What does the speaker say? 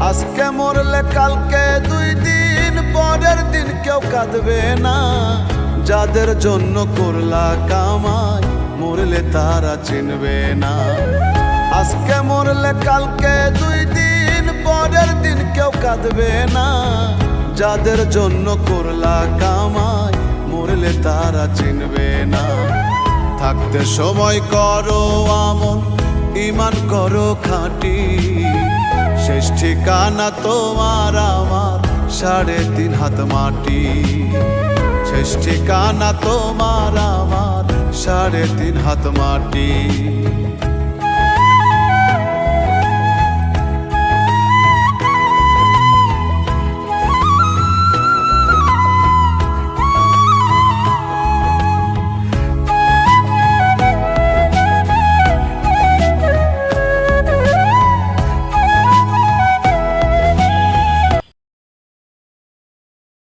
আজকে মরলে কালকে 2 দিন পরের দিন কেউ কাঁদবে না। যাদের জন্য করলা কামাই মরলে তারা চিনবে না। আজকে মরলে কালকে 2 দিন পরের দিন কেউ কাঁদবে না। যাদের জন্য করলা কামাই মরলে তারা চিনবে না। থাকতে সময় করো আমল, ঈমান করো খাঁটি। শেষ ঠিকানা তোমার আমার 3.5 হাত মাটি। শেষ ঠিকানা তোমার আমার 3.5 হাত মাটি।